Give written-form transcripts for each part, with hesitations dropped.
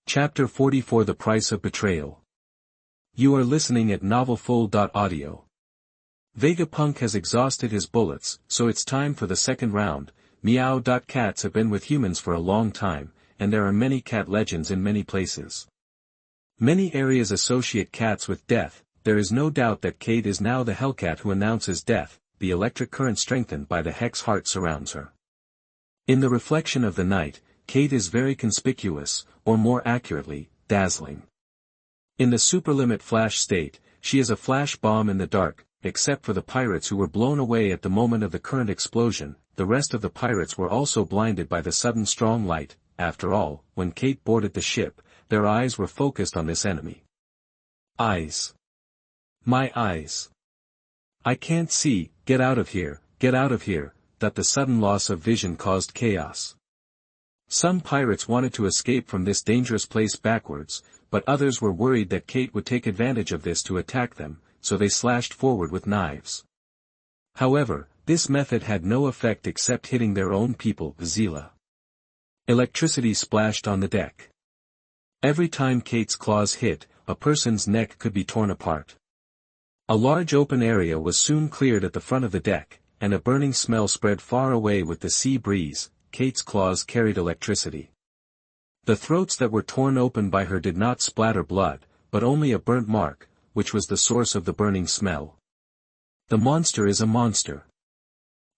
Chapter 44 The Price of Betrayal. You are listening at NovelFull.audio. Vegapunk has exhausted his bullets, so it's time for the second round. Meow. Cats have been with humans for a long time, and there are many cat legends in many places. Many areas associate cats with death. There is no doubt that Kate is now the Hellcat who announces death. The electric current strengthened by the hex heart surrounds her. In the reflection of the night, Kate is very conspicuous, or more accurately, dazzling. In the superlimit flash state, she is a flash bomb in the dark, except for the pirates who were blown away at the moment of the current explosion. The rest of the pirates were also blinded by the sudden strong light. After all, when Kate boarded the ship, their eyes were focused on this enemy. Eyes. My eyes. I can't see, get out of here, that the sudden loss of vision caused chaos. Some pirates wanted to escape from this dangerous place backwards, but others were worried that Kate would take advantage of this to attack them, so they slashed forward with knives. However, this method had no effect except hitting their own people, Zila. Electricity splashed on the deck. Every time Kate's claws hit, a person's neck could be torn apart. A large open area was soon cleared at the front of the deck, and a burning smell spread far away with the sea breeze. Kate's claws carried electricity. The throats that were torn open by her did not splatter blood, but only a burnt mark, which was the source of the burning smell. The monster is a monster.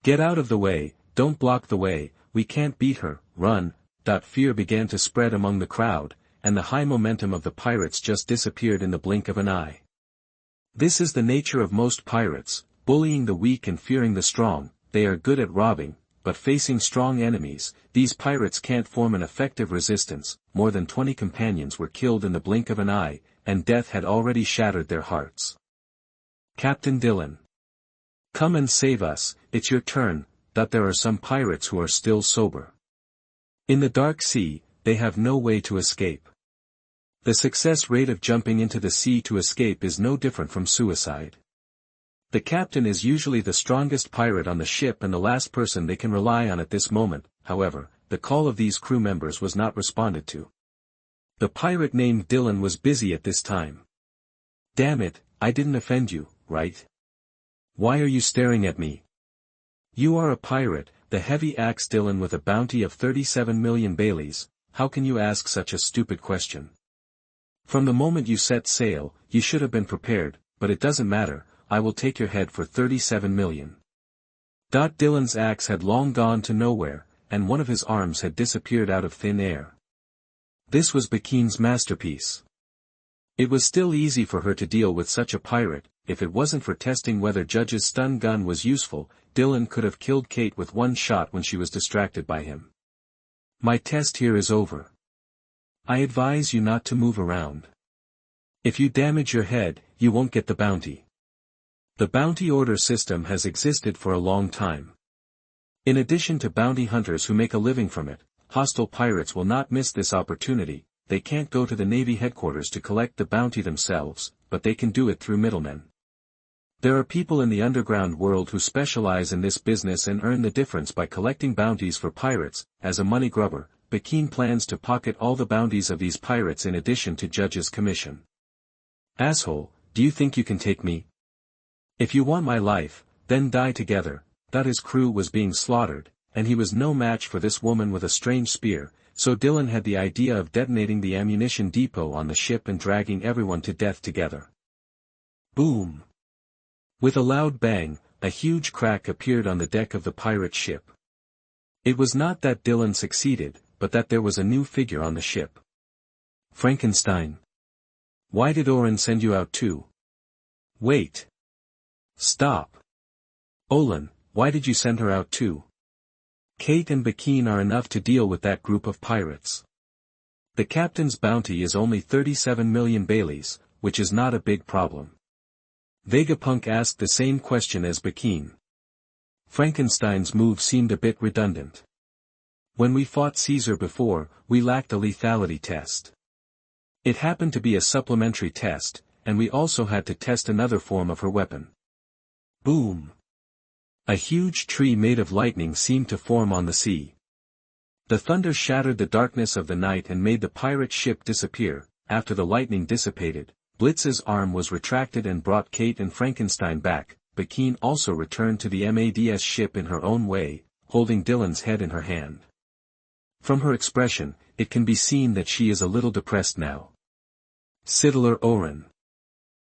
Get out of the way, don't block the way, we can't beat her, run. Fear began to spread among the crowd, and the high momentum of the pirates just disappeared in the blink of an eye. This is the nature of most pirates, bullying the weak and fearing the strong. They are good at robbing, but facing strong enemies, these pirates can't form an effective resistance. More than 20 companions were killed in the blink of an eye, and death had already shattered their hearts. Captain Dylan. Come and save us, it's your turn. There are some pirates who are still sober. In the dark sea, they have no way to escape. The success rate of jumping into the sea to escape is no different from suicide. The captain is usually the strongest pirate on the ship and the last person they can rely on at this moment. However, the call of these crew members was not responded to. The pirate named Dylan was busy at this time. Damn it, I didn't offend you, right? Why are you staring at me? You are a pirate, the heavy axe Dylan with a bounty of 37 million Baileys. How can you ask such a stupid question? From the moment you set sail, you should have been prepared, but it doesn't matter. I will take your head for 37 million. Dylan's axe had long gone to nowhere, and one of his arms had disappeared out of thin air. This was Bakine's masterpiece. It was still easy for her to deal with such a pirate. If it wasn't for testing whether Judge's stun gun was useful, Dylan could have killed Kate with one shot when she was distracted by him. My test here is over. I advise you not to move around. If you damage your head, you won't get the bounty. The bounty order system has existed for a long time. In addition to bounty hunters who make a living from it, hostile pirates will not miss this opportunity. They can't go to the Navy headquarters to collect the bounty themselves, but they can do it through middlemen. There are people in the underground world who specialize in this business and earn the difference by collecting bounties for pirates. As a money grubber, Bakine plans to pocket all the bounties of these pirates in addition to Judge's commission. Asshole, do you think you can take me? If you want my life, then die together. His crew was being slaughtered, and he was no match for this woman with a strange spear, so Dylan had the idea of detonating the ammunition depot on the ship and dragging everyone to death together. Boom! With a loud bang, a huge crack appeared on the deck of the pirate ship. It was not that Dylan succeeded, but that there was a new figure on the ship. Frankenstein. Why did Oran send you out too? Wait. Stop. Olan, why did you send her out too? Kate and Bakine are enough to deal with that group of pirates. The captain's bounty is only 37 million Baileys, which is not a big problem. Vegapunk asked the same question as Bakine. Frankenstein's move seemed a bit redundant. When we fought Caesar before, we lacked a lethality test. It happened to be a supplementary test, and we also had to test another form of her weapon. Boom! A huge tree made of lightning seemed to form on the sea. The thunder shattered the darkness of the night and made the pirate ship disappear. After the lightning dissipated, Blitz's arm was retracted and brought Kate and Frankenstein back, but Keen also returned to the MADS ship in her own way, holding Dylan's head in her hand. From her expression, it can be seen that she is a little depressed now. Sidilir Oran.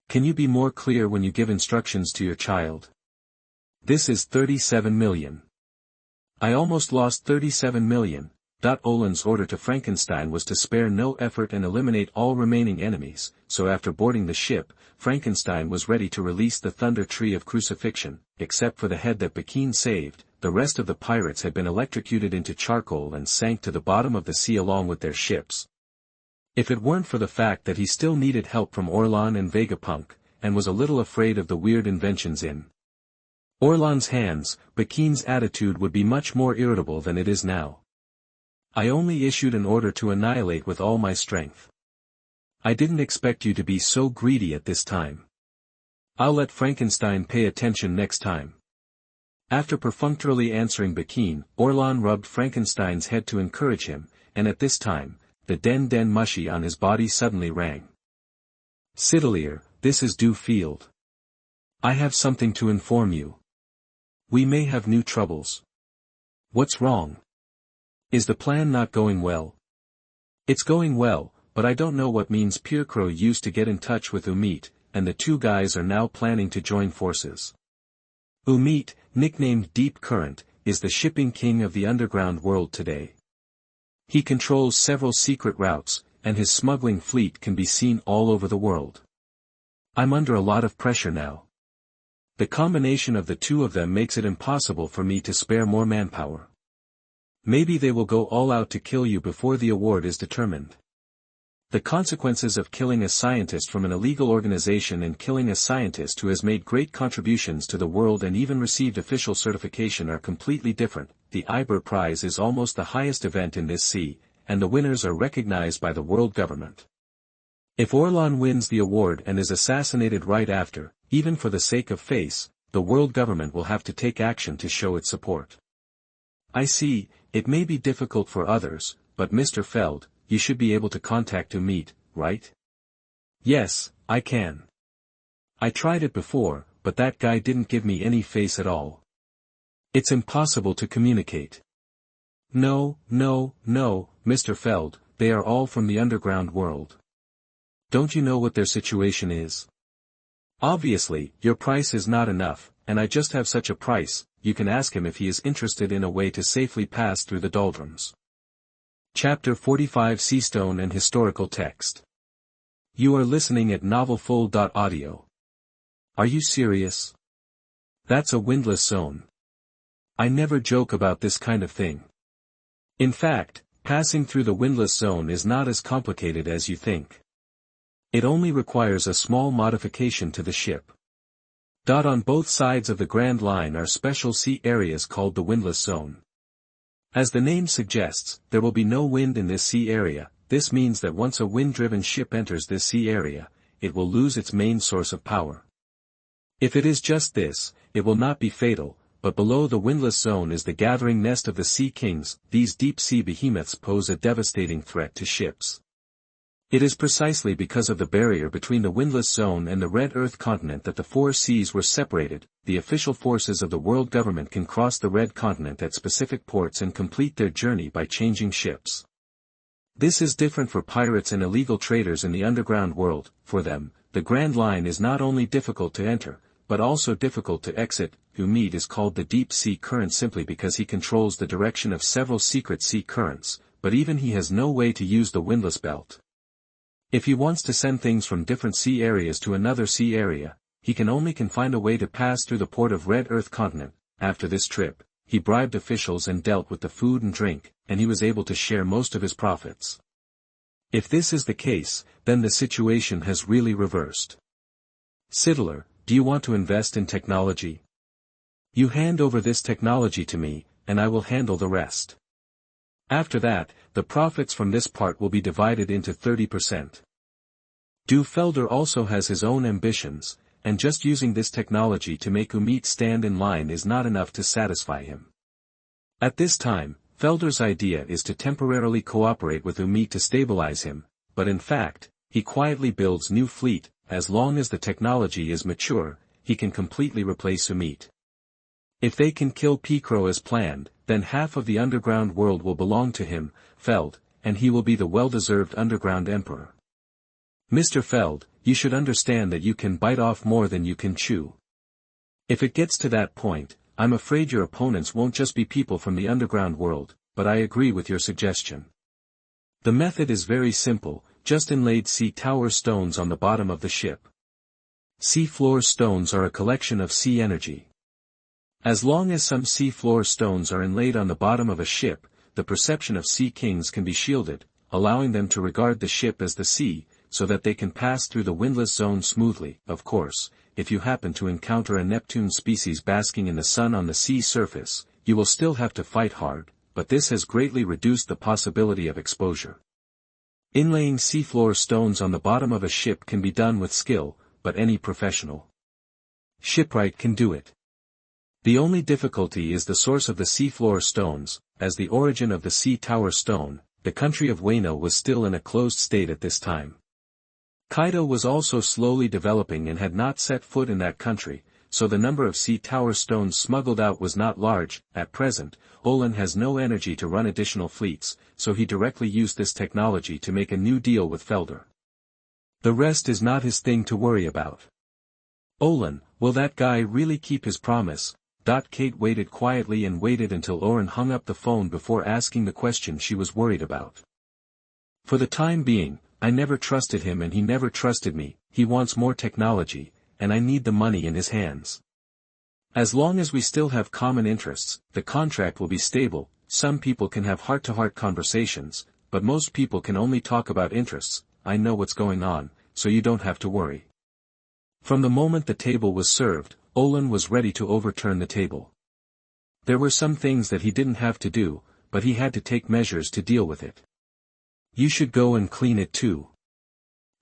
Can you be more clear when you give instructions to your child? This is 37 million. I almost lost 37 million. Olan's order to Frankenstein was to spare no effort and eliminate all remaining enemies, so after boarding the ship, Frankenstein was ready to release the Thunder Tree of Crucifixion. Except for the head that Bakeen saved, the rest of the pirates had been electrocuted into charcoal and sank to the bottom of the sea along with their ships. If it weren't for the fact that he still needed help from Orlan and Vegapunk, and was a little afraid of the weird inventions in Orlan's hands, Bakeen's attitude would be much more irritable than it is now. I only issued an order to annihilate with all my strength. I didn't expect you to be so greedy at this time. I'll let Frankenstein pay attention next time. After perfunctorily answering Bakeen, Orlan rubbed Frankenstein's head to encourage him, and at this time, the den mushy on his body suddenly rang. Sidilir, this is Dew Field. I have something to inform you. We may have new troubles. What's wrong? Is the plan not going well? It's going well, but I don't know what means Pircro used to get in touch with Umit, and the two guys are now planning to join forces. Umit, nicknamed Deep Current, is the shipping king of the underground world today. He controls several secret routes, and his smuggling fleet can be seen all over the world. I'm under a lot of pressure now. The combination of the two of them makes it impossible for me to spare more manpower. Maybe they will go all out to kill you before the award is determined. The consequences of killing a scientist from an illegal organization and killing a scientist who has made great contributions to the world and even received official certification are completely different. The Iber Prize is almost the highest event in this sea, and the winners are recognized by the world government. If Orlan wins the award and is assassinated right after, even for the sake of face, the world government will have to take action to show its support. I see, it may be difficult for others, but Mr. Feld, you should be able to contact Umit, right? Yes, I can. I tried it before, but that guy didn't give me any face at all. It's impossible to communicate. No, Mr. Feld, they are all from the underground world. Don't you know what their situation is? Obviously, your price is not enough, and I just have such a price. You can ask him if he is interested in a way to safely pass through the doldrums. Chapter 45 Seastone and Historical Text. You are listening at novelfull.audio. Are you serious? That's a windless zone. I never joke about this kind of thing. In fact, passing through the windless zone is not as complicated as you think. It only requires a small modification to the ship. On both sides of the Grand Line are special sea areas called the windless zone. As the name suggests, there will be no wind in this sea area. This means that once a wind-driven ship enters this sea area, it will lose its main source of power. If it is just this, it will not be fatal, but below the windless zone is the gathering nest of the Sea Kings. These deep-sea behemoths pose a devastating threat to ships. It is precisely because of the barrier between the windless zone and the Red Earth continent that the four seas were separated. The official forces of the world government can cross the Red Continent at specific ports and complete their journey by changing ships. This is different for pirates and illegal traders in the underground world. For them, the Grand Line is not only difficult to enter, but also difficult to exit. Umid is called the Deep Sea Current simply because he controls the direction of several secret sea currents, but even he has no way to use the windless belt. If he wants to send things from different sea areas to another sea area, he can find a way to pass through the port of Red Earth Continent. After this trip, he bribed officials and dealt with the food and drink, and he was able to share most of his profits. If this is the case, then the situation has really reversed. Sidilir, do you want to invest in technology? You hand over this technology to me, and I will handle the rest. After that, the profits from this part will be divided into 30%. Felder also has his own ambitions, and just using this technology to make Umit stand in line is not enough to satisfy him. At this time, Felder's idea is to temporarily cooperate with Umi to stabilize him, but in fact, he quietly builds new fleet. As long as the technology is mature, he can completely replace Umit. If they can kill Picro as planned, then half of the underground world will belong to him, Feld, and he will be the well-deserved underground emperor. Mr. Feld, you should understand that you can bite off more than you can chew. If it gets to that point, I'm afraid your opponents won't just be people from the underground world, but I agree with your suggestion. The method is very simple, just inlaid sea tower stones on the bottom of the ship. Sea floor stones are a collection of sea energy. As long as some sea floor stones are inlaid on the bottom of a ship, the perception of sea kings can be shielded, allowing them to regard the ship as the sea, so that they can pass through the windless zone smoothly. Of course, if you happen to encounter a Neptune species basking in the sun on the sea surface, you will still have to fight hard, but this has greatly reduced the possibility of exposure. Inlaying seafloor stones on the bottom of a ship can be done with skill, but any professional shipwright can do it. The only difficulty is the source of the seafloor stones. As the origin of the sea tower stone, the country of Wano was still in a closed state at this time. Kaido was also slowly developing and had not set foot in that country, so the number of sea tower stones smuggled out was not large. At present, Olin has no energy to run additional fleets, so he directly used this technology to make a new deal with Felder. The rest is not his thing to worry about. Olin, will that guy really keep his promise? Kate waited quietly and waited until Oran hung up the phone before asking the question she was worried about. For the time being, I never trusted him and he never trusted me. He wants more technology, and I need the money in his hands. As long as we still have common interests, the contract will be stable. Some people can have heart-to-heart conversations, but most people can only talk about interests. I know what's going on, so you don't have to worry. From the moment the table was served, Olin was ready to overturn the table. There were some things that he didn't have to do, but he had to take measures to deal with it. You should go and clean it too.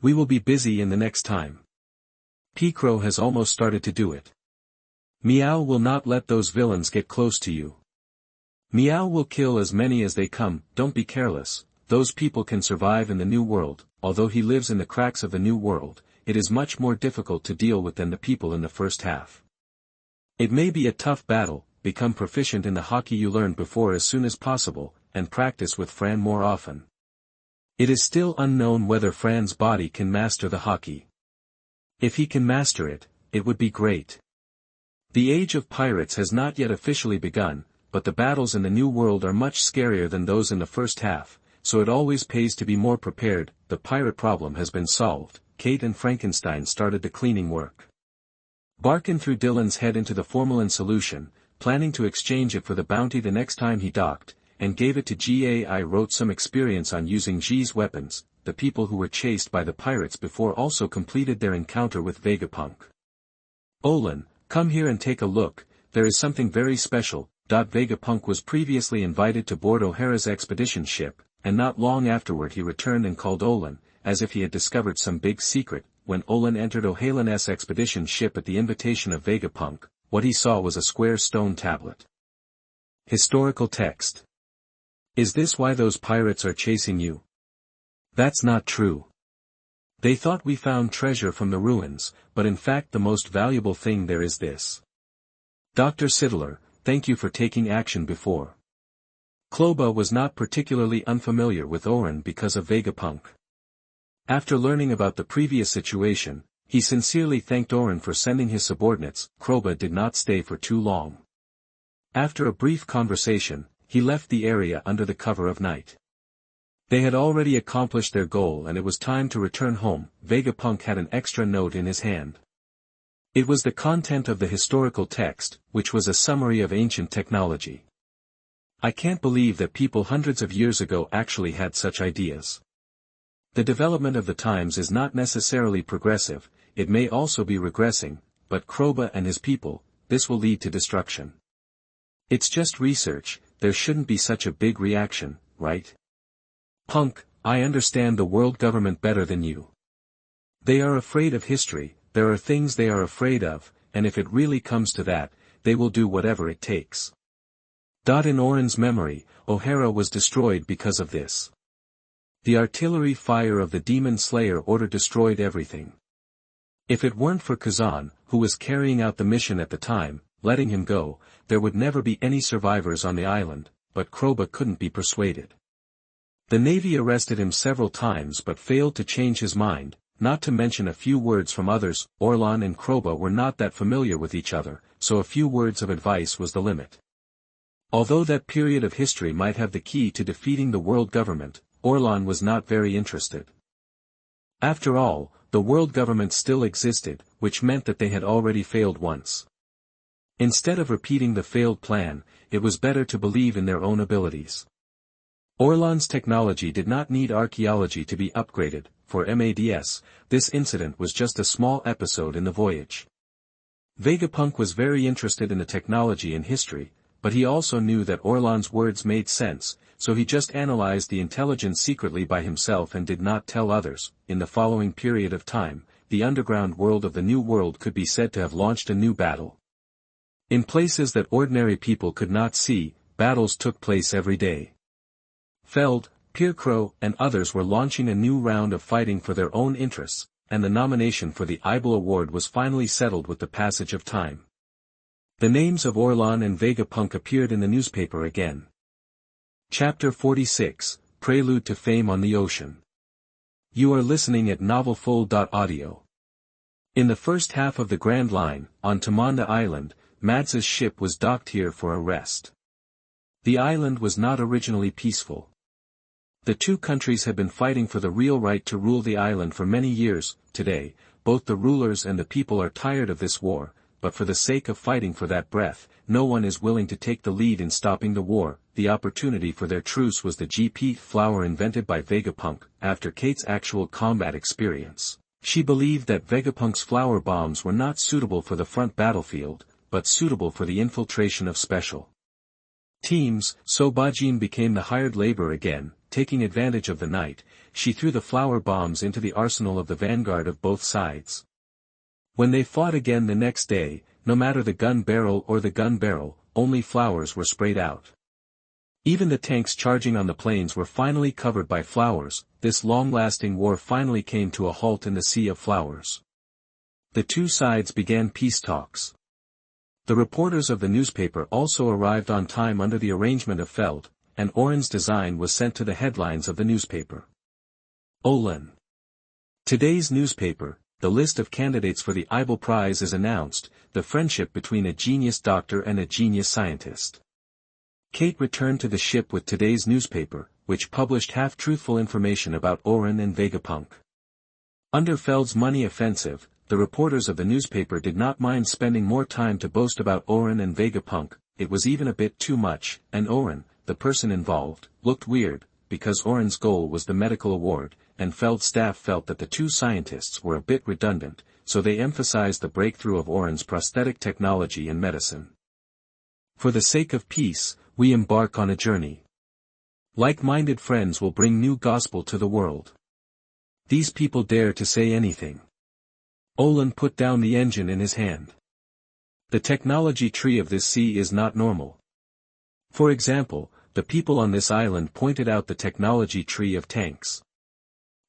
We will be busy in the next time. Picro has almost started to do it. Meow will not let those villains get close to you. Meow will kill as many as they come. Don't be careless. Those people can survive in the new world. Although he lives in the cracks of the new world, it is much more difficult to deal with than the people in the first half. It may be a tough battle. Become proficient in the hockey you learned before as soon as possible, and practice with Fran more often. It is still unknown whether Fran's body can master the hockey. If he can master it, it would be great. The age of pirates has not yet officially begun, but the battles in the new world are much scarier than those in the first half, so it always pays to be more prepared. The pirate problem has been solved. Kate and Frankenstein started the cleaning work. Barkin threw Dylan's head into the formalin solution, planning to exchange it for the bounty the next time he docked, and gave it to GAI. Wrote some experience on using G's weapons. The people who were chased by the pirates before also completed their encounter with Vegapunk. Olin, come here and take a look, there is something very special. Vegapunk was previously invited to board O'Hara's expedition ship, and not long afterward he returned and called Olin, as if he had discovered some big secret. When Olin entered O'Halan's expedition ship at the invitation of Vegapunk, what he saw was a square stone tablet. Historical text. Is this why those pirates are chasing you? That's not true. They thought we found treasure from the ruins, but in fact the most valuable thing there is this. Dr. Sidilir, thank you for taking action before. Kloba was not particularly unfamiliar with Oran because of Vegapunk. After learning about the previous situation, he sincerely thanked Oran for sending his subordinates. Kloba did not stay for too long. After a brief conversation, he left the area under the cover of night. They had already accomplished their goal and it was time to return home. Vegapunk had an extra note in his hand. It was the content of the historical text, which was a summary of ancient technology. I can't believe that people hundreds of years ago actually had such ideas. The development of the times is not necessarily progressive, it may also be regressing, but Kroba and his people, this will lead to destruction. It's just research, there shouldn't be such a big reaction, right? Punk, I understand the world government better than you. They are afraid of history, there are things they are afraid of, and if it really comes to that, they will do whatever it takes. In Oran's memory, O'Hara was destroyed because of this. The artillery fire of the Demon Slayer Order destroyed everything. If it weren't for Kazan, who was carrying out the mission at the time, letting him go, there would never be any survivors on the island, but Kroba couldn't be persuaded. The Navy arrested him several times but failed to change his mind, not to mention a few words from others. Orlan and Kroba were not that familiar with each other, so a few words of advice was the limit. Although that period of history might have the key to defeating the world government, Orlan was not very interested. After all, the world government still existed, which meant that they had already failed once. Instead of repeating the failed plan, it was better to believe in their own abilities. Orlan's technology did not need archaeology to be upgraded. For MADS, this incident was just a small episode in the voyage. Vegapunk was very interested in the technology and history, but he also knew that Orlan's words made sense, so he just analyzed the intelligence secretly by himself and did not tell others. In the following period of time, the underground world of the New World could be said to have launched a new battle. In places that ordinary people could not see, battles took place every day. Feld, Pircrow, and others were launching a new round of fighting for their own interests, and the nomination for the Ibel Award was finally settled with the passage of time. The names of Orlan and Vegapunk appeared in the newspaper again. Chapter 46, Prelude to Fame on the Ocean. You are listening at NovelFull.audio. In the first half of the Grand Line, on Tamanda Island, Mads's ship was docked here for a rest. The island was not originally peaceful. The two countries had been fighting for the real right to rule the island for many years. Today, both the rulers and the people are tired of this war, but for the sake of fighting for that breath, no one is willing to take the lead in stopping the war. The opportunity for their truce was the GP flower invented by Vegapunk. After Kate's actual combat experience, she believed that Vegapunk's flower bombs were not suitable for the front battlefield, but suitable for the infiltration of special teams. So Bajin became the hired labor again. Taking advantage of the night, she threw the flower bombs into the arsenal of the vanguard of both sides. When they fought again the next day, no matter the gun barrel or the gun barrel, only flowers were sprayed out. Even the tanks charging on the plains were finally covered by flowers. This long-lasting war finally came to a halt in the sea of flowers. The two sides began peace talks. The reporters of the newspaper also arrived on time under the arrangement of Feld, and Oran's design was sent to the headlines of the newspaper. Olin. Today's newspaper, the list of candidates for the Ibel Prize is announced, the friendship between a genius doctor and a genius scientist. Kate returned to the ship with today's newspaper, which published half-truthful information about Oran and Vegapunk. Under Feld's money offensive, the reporters of the newspaper did not mind spending more time to boast about Oran and Vegapunk. It was even a bit too much, and Oran, the person involved, looked weird, because Oran's goal was the medical award, and Feld's staff felt that the two scientists were a bit redundant, so they emphasized the breakthrough of Oran's prosthetic technology and medicine. For the sake of peace, we embark on a journey. Like-minded friends will bring new gospel to the world. These people dare to say anything. Olin put down the engine in his hand. The technology tree of this sea is not normal. For example, the people on this island pointed out the technology tree of tanks.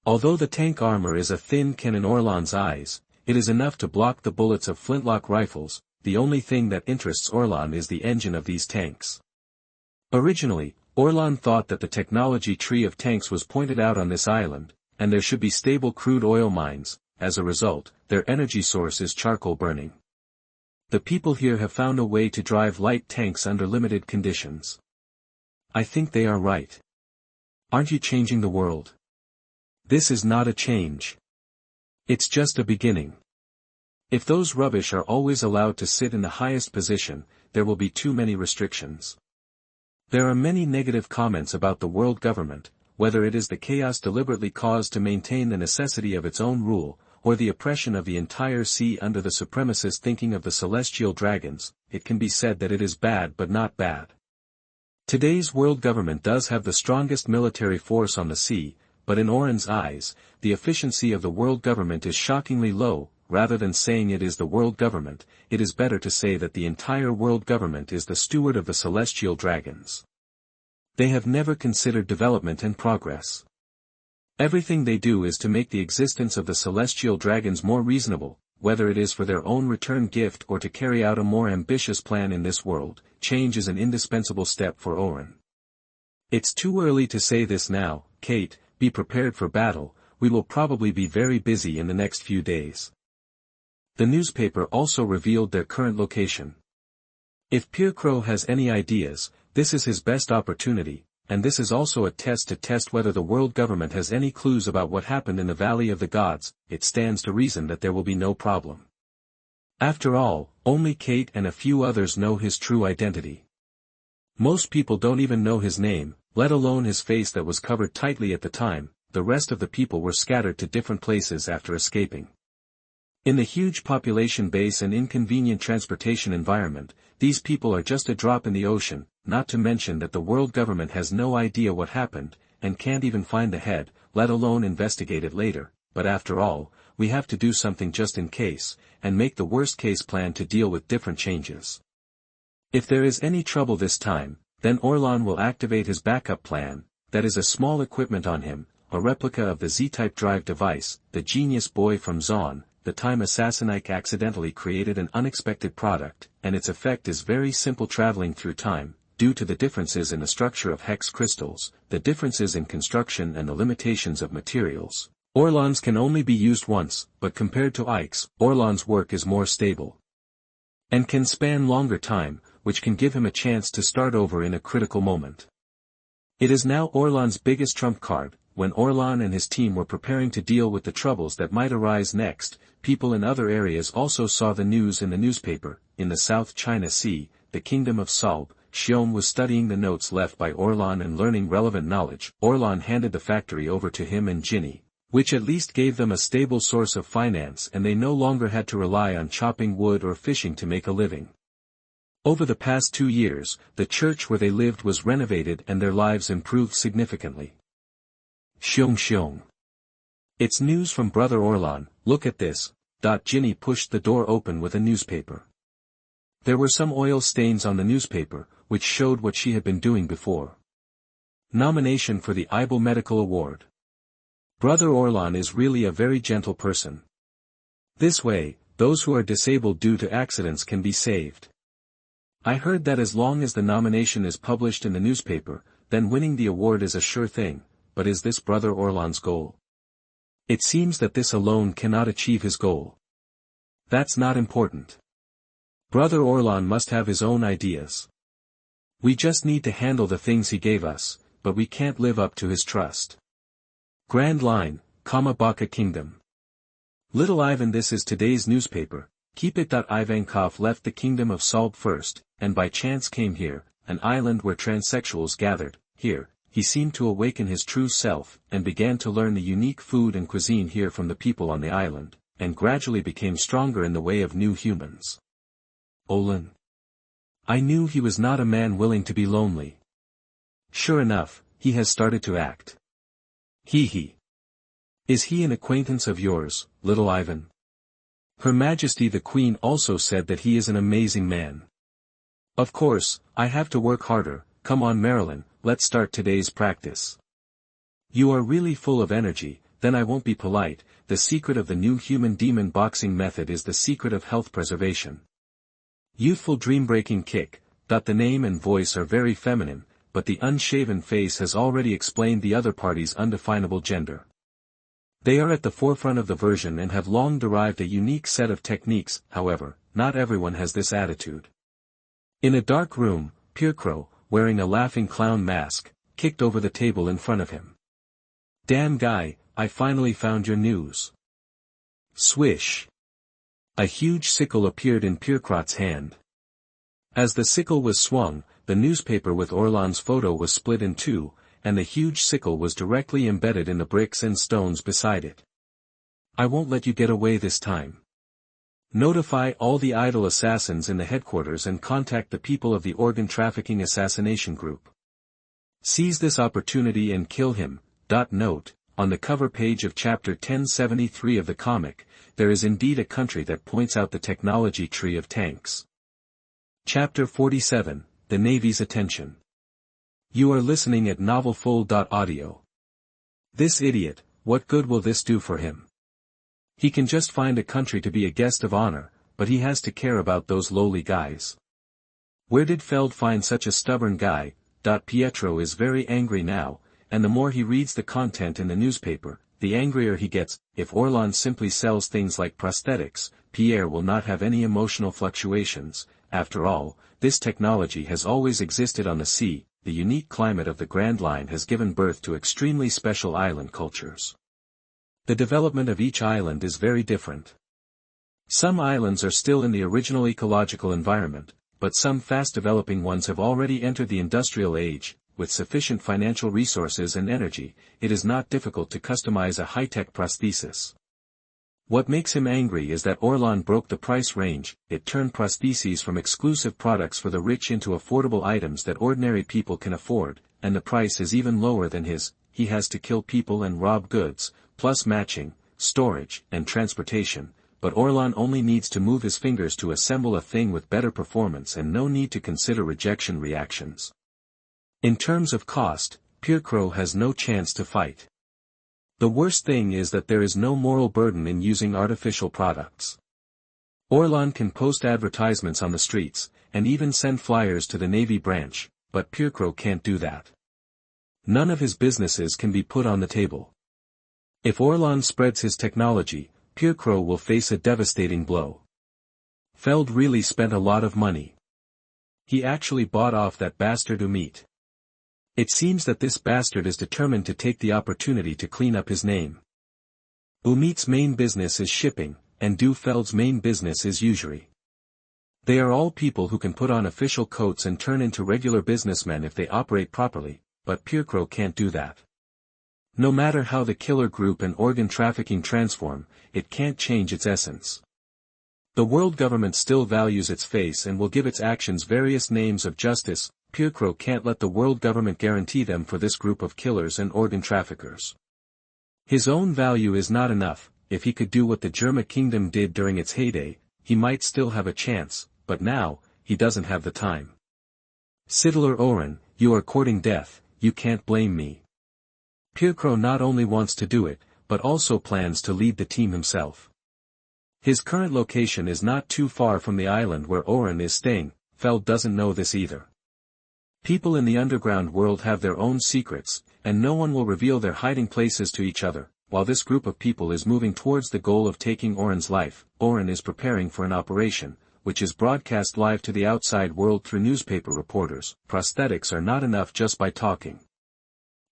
Although the tank armor is a thin can in Orlan's eyes, it is enough to block the bullets of flintlock rifles. The only thing that interests Orlan is the engine of these tanks. Originally, Orlan thought that the technology tree of tanks was pointed out on this island, and there should be stable crude oil mines. As a result, their energy source is charcoal burning. The people here have found a way to drive light tanks under limited conditions. I think they are right. Aren't you changing the world? This is not a change. It's just a beginning. If those rubbish are always allowed to sit in the highest position, there will be too many restrictions. There are many negative comments about the world government, whether it is the chaos deliberately caused to maintain the necessity of its own rule, or the oppression of the entire sea under the supremacist thinking of the celestial dragons. It can be said that it is bad but not bad. Today's world government does have the strongest military force on the sea, but in Oran's eyes, the efficiency of the world government is shockingly low. Rather than saying it is the world government, it is better to say that the entire world government is the steward of the celestial dragons. They have never considered development and progress. Everything they do is to make the existence of the celestial dragons more reasonable, whether it is for their own return gift or to carry out a more ambitious plan in this world. Change is an indispensable step for Oran. It's too early to say this now, Kate, be prepared for battle, we will probably be very busy in the next few days. The newspaper also revealed their current location. If Pircrow has any ideas, this is his best opportunity, and this is also a test to test whether the world government has any clues about what happened in the Valley of the Gods. It stands to reason that there will be no problem. After all, only Kate and a few others know his true identity. Most people don't even know his name, let alone his face that was covered tightly at the time. The rest of the people were scattered to different places after escaping. In the huge population base and inconvenient transportation environment, these people are just a drop in the ocean, not to mention that the world government has no idea what happened, and can't even find the head, let alone investigate it later. But after all, we have to do something just in case, and make the worst-case plan to deal with different changes. If there is any trouble this time, then Orlan will activate his backup plan, that is a small equipment on him, a replica of the Z-type drive device, the genius boy from Zon. The time Assassinike accidentally created an unexpected product, and its effect is very simple: traveling through time. Due to the differences in the structure of hex crystals, the differences in construction and the limitations of materials, Orlan's can only be used once, but compared to Ike's, Orlan's work is more stable and can span longer time, which can give him a chance to start over in a critical moment. It is now Orlan's biggest trump card. When Orlan and his team were preparing to deal with the troubles that might arise next, people in other areas also saw the news in the newspaper. In the South China Sea, the kingdom of Salb, Xion was studying the notes left by Orlan and learning relevant knowledge. Orlan handed the factory over to him and Ginny, which at least gave them a stable source of finance, and they no longer had to rely on chopping wood or fishing to make a living. Over the past 2 years, the church where they lived was renovated and their lives improved significantly. Xiong. It's news from Brother Orlan, look at this. Ginny pushed the door open with a newspaper. There were some oil stains on the newspaper, which showed what she had been doing before. Nomination for the Ibel Medical Award. Brother Orlan is really a very gentle person. This way, those who are disabled due to accidents can be saved. I heard that as long as the nomination is published in the newspaper, then winning the award is a sure thing. But is this Brother Orlan's goal? It seems that this alone cannot achieve his goal. That's not important. Brother Orlan must have his own ideas. We just need to handle the things he gave us, but we can't live up to his trust. Grand Line, Baka Kingdom. Little Ivan, this is today's newspaper. Keep it. Ivankov left the kingdom of Salb first, and by chance came here, an island where transsexuals gathered. Here, he seemed to awaken his true self, and began to learn the unique food and cuisine here from the people on the island, and gradually became stronger in the way of new humans. Olin. I knew he was not a man willing to be lonely. Sure enough, he has started to act. He. Is he an acquaintance of yours, little Ivan? Her Majesty the Queen also said that he is an amazing man. Of course, I have to work harder. Come on Marilyn, let's start today's practice. You are really full of energy, then I won't be polite. The secret of the new human demon boxing method is the secret of health preservation. Youthful dream-breaking kick. The name and voice are very feminine, but the unshaven face has already explained the other party's undefinable gender. They are at the forefront of the version and have long derived a unique set of techniques. However, not everyone has this attitude. In a dark room, Pircrow, wearing a laughing clown mask, kicked over the table in front of him. Damn guy, I finally found your news. Swish. A huge sickle appeared in Pircrow's hand. As the sickle was swung, the newspaper with Orlan's photo was split in two, and the huge sickle was directly embedded in the bricks and stones beside it. I won't let you get away this time. Notify all the idle assassins in the headquarters and contact the people of the organ trafficking assassination group. Seize this opportunity and kill him. Note, on the cover page of chapter 1073 of the comic, there is indeed a country that points out the technology tree of tanks. Chapter 47, The Navy's Attention. You are listening at NovelFull.audio. This idiot, what good will this do for him? He can just find a country to be a guest of honor, but he has to care about those lowly guys. Where did Feld find such a stubborn guy? Pietro is very angry now, and the more he reads the content in the newspaper, the angrier he gets. If Orlan simply sells things like prosthetics, Pierre will not have any emotional fluctuations. After all, this technology has always existed on the sea. The unique climate of the Grand Line has given birth to extremely special island cultures. The development of each island is very different. Some islands are still in the original ecological environment, but some fast-developing ones have already entered the industrial age. With sufficient financial resources and energy, it is not difficult to customize a high-tech prosthesis. What makes him angry is that Orlan broke the price range. It turned prostheses from exclusive products for the rich into affordable items that ordinary people can afford, and the price is even lower than his. He has to kill people and rob goods, plus matching, storage, and transportation, but Orlan only needs to move his fingers to assemble a thing with better performance and no need to consider rejection reactions. In terms of cost, Pietro has no chance to fight. The worst thing is that there is no moral burden in using artificial products. Orlan can post advertisements on the streets, and even send flyers to the Navy branch, but Pietro can't do that. None of his businesses can be put on the table. If Orlan spreads his technology, Pietro will face a devastating blow. Feld really spent a lot of money. He actually bought off that bastard Umit. It seems that this bastard is determined to take the opportunity to clean up his name. Umit's main business is shipping, and Feld's main business is usury. They are all people who can put on official coats and turn into regular businessmen if they operate properly, but Pietro can't do that. No matter how the killer group and organ trafficking transform, it can't change its essence. The world government still values its face and will give its actions various names of justice. Pietro can't let the world government guarantee them for this group of killers and organ traffickers. His own value is not enough. If he could do what the Germa kingdom did during its heyday, he might still have a chance, but now, he doesn't have the time. Sidilir Oran, you are courting death, you can't blame me. Pietro not only wants to do it, but also plans to lead the team himself. His current location is not too far from the island where Oran is staying. Feld doesn't know this either. People in the underground world have their own secrets, and no one will reveal their hiding places to each other. While this group of people is moving towards the goal of taking Oran's life, Oran is preparing for an operation, which is broadcast live to the outside world through newspaper reporters. Prosthetics are not enough just by talking.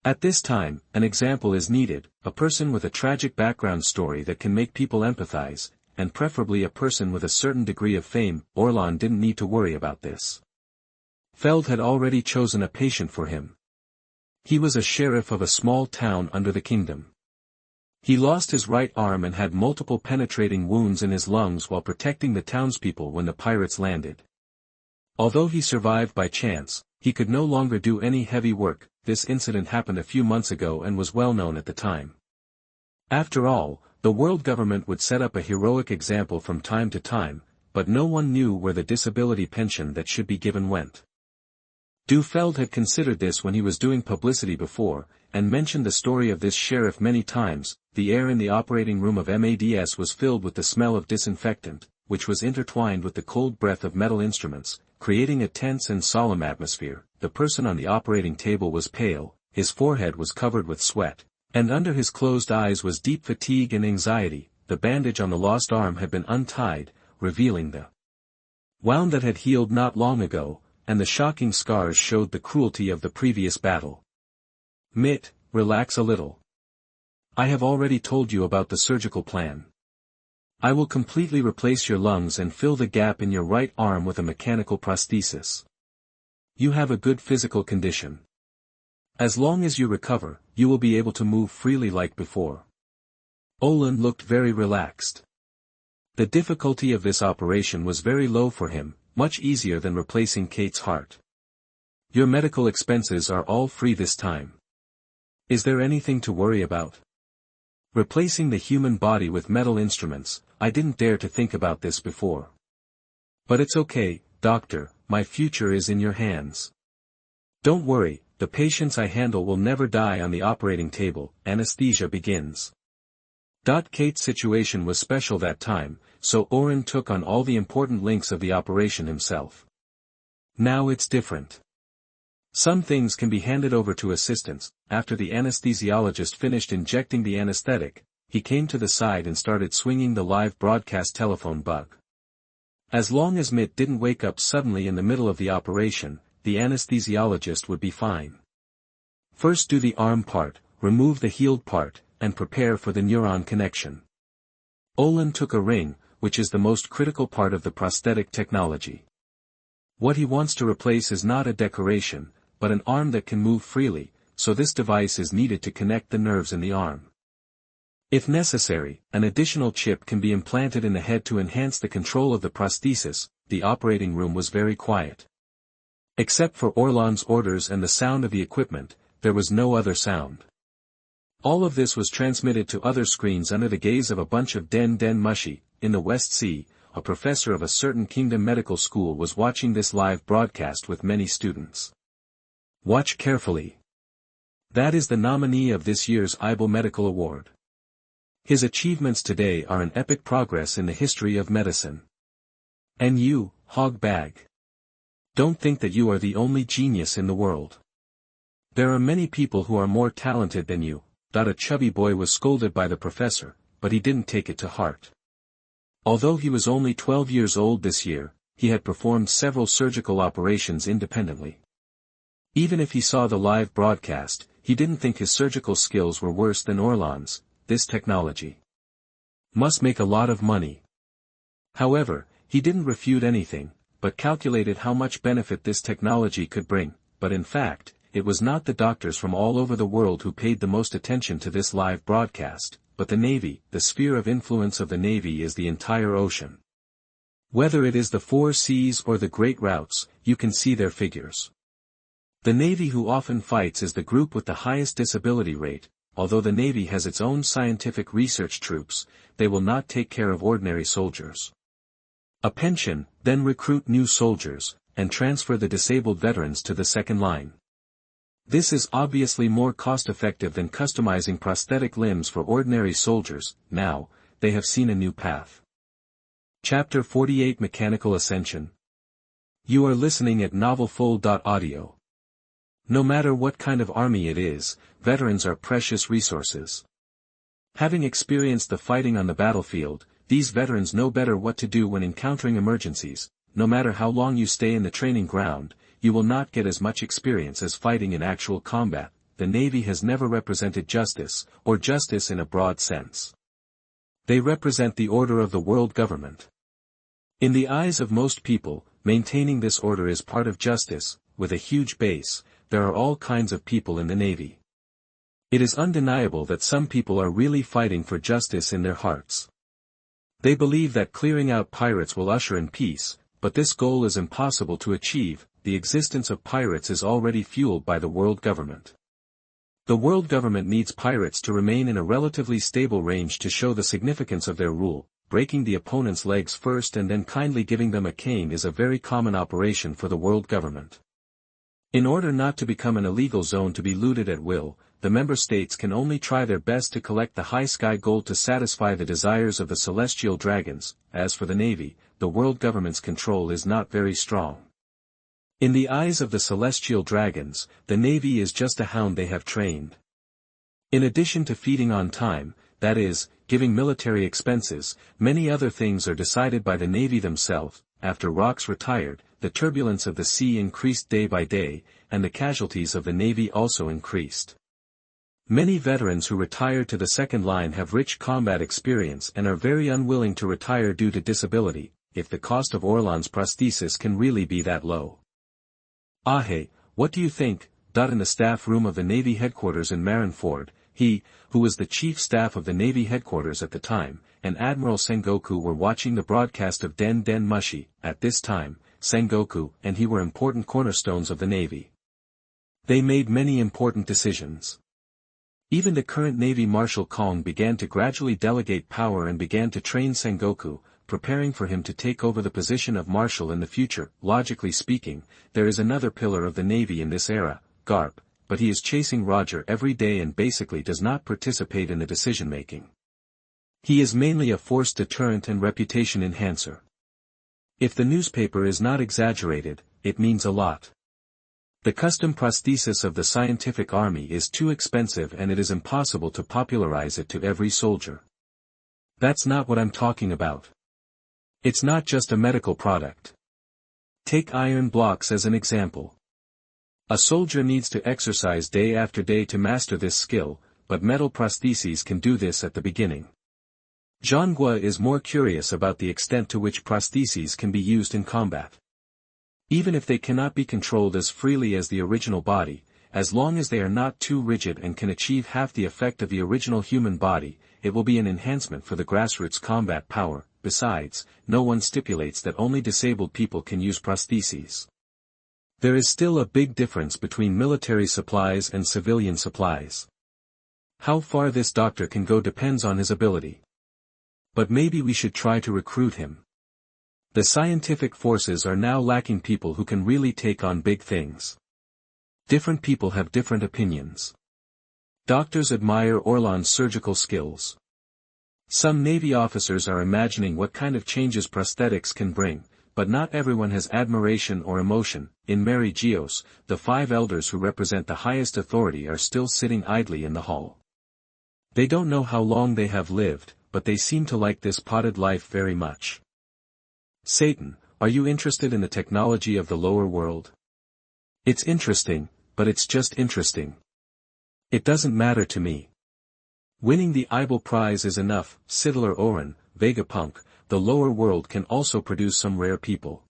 At this time, an example is needed, a person with a tragic background story that can make people empathize, and preferably a person with a certain degree of fame. Orlan didn't need to worry about this. Feld had already chosen a patient for him. He was a sheriff of a small town under the kingdom. He lost his right arm and had multiple penetrating wounds in his lungs while protecting the townspeople when the pirates landed. Although he survived by chance, he could no longer do any heavy work. This incident happened a few months ago and was well known at the time. After all, the world government would set up a heroic example from time to time, but no one knew where the disability pension that should be given went. Feld had considered this when he was doing publicity before, and mentioned the story of this sheriff many times. The air in the operating room of MADS was filled with the smell of disinfectant, which was intertwined with the cold breath of metal instruments, creating a tense and solemn atmosphere. The person on the operating table was pale, his forehead was covered with sweat, and under his closed eyes was deep fatigue and anxiety. The bandage on the lost arm had been untied, revealing the wound that had healed not long ago, and the shocking scars showed the cruelty of the previous battle. Mitt, relax a little. I have already told you about the surgical plan. I will completely replace your lungs and fill the gap in your right arm with a mechanical prosthesis. You have a good physical condition. As long as you recover, you will be able to move freely like before. Orlan looked very relaxed. The difficulty of this operation was very low for him, much easier than replacing Kate's heart. Your medical expenses are all free this time. Is there anything to worry about? Replacing the human body with metal instruments, I didn't dare to think about this before. But it's okay, doctor, my future is in your hands. Don't worry, the patients I handle will never die on the operating table, anesthesia begins. Kate's situation was special that time, so Oran took on all the important links of the operation himself. Now it's different. Some things can be handed over to assistants. After the anesthesiologist finished injecting the anesthetic, he came to the side and started swinging the live broadcast telephone bug. As long as Mitt didn't wake up suddenly in the middle of the operation, the anesthesiologist would be fine. First do the arm part, remove the healed part, and prepare for the neuron connection. Olan took a ring, which is the most critical part of the prosthetic technology. What he wants to replace is not a decoration, but an arm that can move freely, so this device is needed to connect the nerves in the arm. If necessary, an additional chip can be implanted in the head to enhance the control of the prosthesis. The operating room was very quiet. Except for Orlan's orders and the sound of the equipment, there was no other sound. All of this was transmitted to other screens under the gaze of a bunch of Den Mushi. In the West Sea, a professor of a certain kingdom medical school was watching this live broadcast with many students. Watch carefully. That is the nominee of this year's Eibel Medical Award. His achievements today are an epic progress in the history of medicine. And you, hog bag. Don't think that you are the only genius in the world. There are many people who are more talented than you. A chubby boy was scolded by the professor, but he didn't take it to heart. Although he was only 12 years old this year, he had performed several surgical operations independently. Even if he saw the live broadcast, he didn't think his surgical skills were worse than Orlan's. This technology must make a lot of money. However, he didn't refute anything, but calculated how much benefit this technology could bring. But in fact, it was not the doctors from all over the world who paid the most attention to this live broadcast, but the Navy. The sphere of influence of the Navy is the entire ocean. Whether it is the 4 seas or the great routes, you can see their figures. The Navy who often fights is the group with the highest disability rate. Although the Navy has its own scientific research troops, they will not take care of ordinary soldiers. A pension, then recruit new soldiers, and transfer the disabled veterans to the second line. This is obviously more cost-effective than customizing prosthetic limbs for ordinary soldiers. Now, they have seen a new path. Chapter 48 Mechanical Ascension. You are listening at NovelFull.audio. No matter what kind of army it is, veterans are precious resources. Having experienced the fighting on the battlefield, these veterans know better what to do when encountering emergencies. No matter how long you stay in the training ground, you will not get as much experience as fighting in actual combat. The Navy has never represented justice, or justice in a broad sense. They represent the order of the world government. In the eyes of most people, maintaining this order is part of justice. With a huge base, there are all kinds of people in the Navy. It is undeniable that some people are really fighting for justice in their hearts. They believe that clearing out pirates will usher in peace, but this goal is impossible to achieve. The existence of pirates is already fueled by the world government. The world government needs pirates to remain in a relatively stable range to show the significance of their rule. Breaking the opponent's legs first and then kindly giving them a cane is a very common operation for the world government. In order not to become an illegal zone to be looted at will, the member states can only try their best to collect the high sky gold to satisfy the desires of the celestial dragons. As for the Navy, the world government's control is not very strong. In the eyes of the celestial dragons, the Navy is just a hound they have trained. In addition to feeding on time, that is, giving military expenses, many other things are decided by the Navy themselves. After Rox retired, the turbulence of the sea increased day by day, and the casualties of the Navy also increased. Many veterans who retired to the second line have rich combat experience and are very unwilling to retire due to disability, if the cost of Orlan's prosthesis can really be that low. Hey, what do you think? In the staff room of the Navy headquarters in Marineford, he, who was the chief staff of the Navy headquarters at the time, and Admiral Sengoku were watching the broadcast of Den Mushi. At this time, Sengoku and he were important cornerstones of the Navy. They made many important decisions. Even the current Navy Marshal Kong began to gradually delegate power and began to train Sengoku, preparing for him to take over the position of Marshal in the future. Logically speaking, there is another pillar of the Navy in this era, Garp, but he is chasing Roger every day and basically does not participate in the decision-making. He is mainly a force deterrent and reputation enhancer. If the newspaper is not exaggerated, it means a lot. The custom prosthesis of the scientific army is too expensive and it is impossible to popularize it to every soldier. That's not what I'm talking about. It's not just a medical product. Take iron blocks as an example. A soldier needs to exercise day after day to master this skill, but metal prostheses can do this at the beginning. Zhangguo is more curious about the extent to which prostheses can be used in combat. Even if they cannot be controlled as freely as the original body, as long as they are not too rigid and can achieve half the effect of the original human body, it will be an enhancement for the grassroots combat power. Besides, no one stipulates that only disabled people can use prostheses. There is still a big difference between military supplies and civilian supplies. How far this doctor can go depends on his ability. But maybe we should try to recruit him. The scientific forces are now lacking people who can really take on big things. Different people have different opinions. Doctors admire Orlan's surgical skills. Some Navy officers are imagining what kind of changes prosthetics can bring, but not everyone has admiration or emotion. In Mary Geos, the 5 elders who represent the highest authority are still sitting idly in the hall. They don't know how long they have lived, but they seem to like this potted life very much. Satan, are you interested in the technology of the lower world? It's interesting, but it's just interesting. It doesn't matter to me. Winning the Ibel prize is enough. Sidilir Oran, Vegapunk, the lower world can also produce some rare people.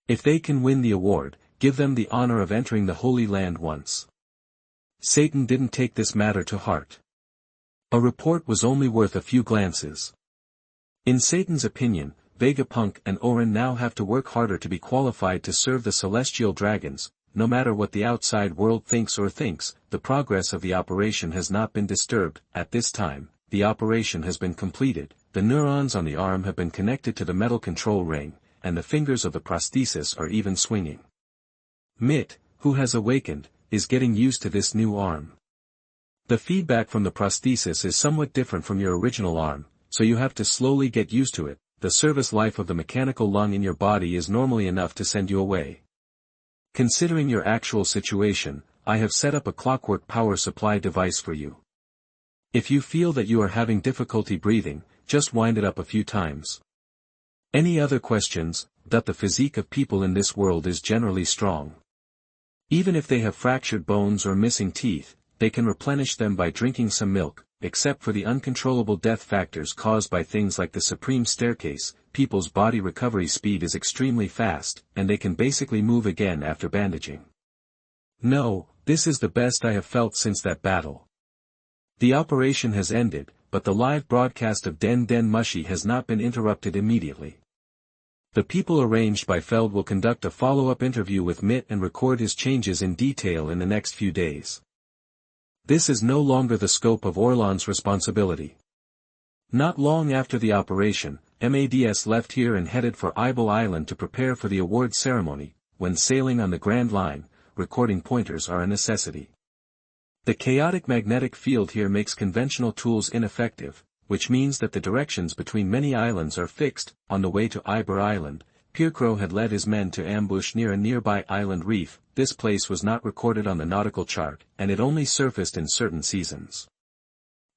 If they can win the award, give them the honor of entering the Holy Land once. Satan didn't take this matter to heart. A report was only worth a few glances. In Satan's opinion, Vegapunk and Oran now have to work harder to be qualified to serve the celestial dragons. No matter what the outside world thinks, the progress of the operation has not been disturbed. At this time, the operation has been completed, the neurons on the arm have been connected to the metal control ring, and the fingers of the prosthesis are even swinging. Mit, who has awakened, is getting used to this new arm. The feedback from the prosthesis is somewhat different from your original arm, so you have to slowly get used to it. The service life of the mechanical lung in your body is normally enough to send you away. Considering your actual situation, I have set up a clockwork power supply device for you. If you feel that you are having difficulty breathing, just wind it up a few times. Any other questions? That the physique of people in this world is generally strong. Even if they have fractured bones or missing teeth, they can replenish them by drinking some milk. Except for the uncontrollable death factors caused by things like the Supreme Staircase, people's body recovery speed is extremely fast, and they can basically move again after bandaging. No, this is the best I have felt since that battle. The operation has ended, but the live broadcast of Den Den Mushi has not been interrupted immediately. The people arranged by Feld will conduct a follow-up interview with Mit and record his changes in detail in the next few days. This is no longer the scope of Orlan's responsibility. Not long after the operation, MADS left here and headed for Ibel Island to prepare for the award ceremony. When sailing on the Grand Line, recording pointers are a necessity. The chaotic magnetic field here makes conventional tools ineffective, which means that the directions between many islands are fixed. On the way to Iber Island, Pircro had led his men to ambush near a nearby island reef. This place was not recorded on the nautical chart, and it only surfaced in certain seasons.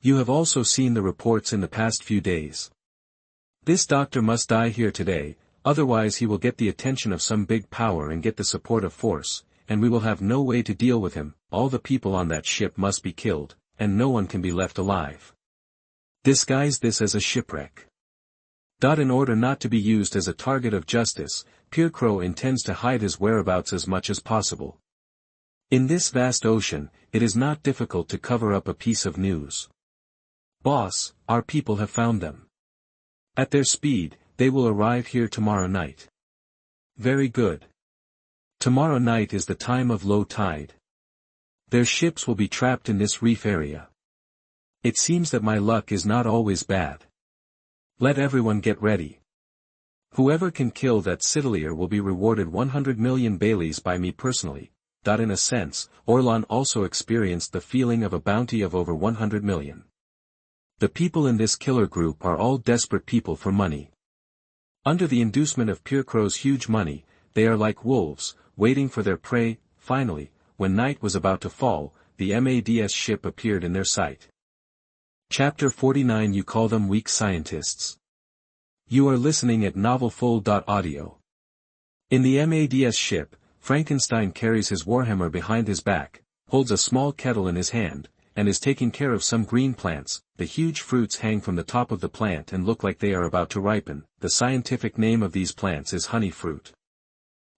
You have also seen the reports in the past few days. This doctor must die here today, otherwise he will get the attention of some big power and get the support of force, and we will have no way to deal with him. All the people on that ship must be killed, and no one can be left alive. Disguise this as a shipwreck. In order not to be used as a target of justice, Pircro intends to hide his whereabouts as much as possible. In this vast ocean, it is not difficult to cover up a piece of news. Boss, our people have found them. At their speed, they will arrive here tomorrow night. Very good. Tomorrow night is the time of low tide. Their ships will be trapped in this reef area. It seems that my luck is not always bad. Let everyone get ready. Whoever can kill that Sidilir will be rewarded 100 million Baileys by me personally. In a sense, Orlan also experienced the feeling of a bounty of over 100 million. The people in this killer group are all desperate people for money. Under the inducement of Pircro's huge money, they are like wolves, waiting for their prey. Finally, when night was about to fall, the MADS ship appeared in their sight. Chapter 49. You call them weak scientists. You are listening at NovelFull.audio. In the MADS ship, Frankenstein carries his warhammer behind his back, holds a small kettle in his hand, and is taking care of some green plants. The huge fruits hang from the top of the plant and look like they are about to ripen. The scientific name of these plants is honey fruit.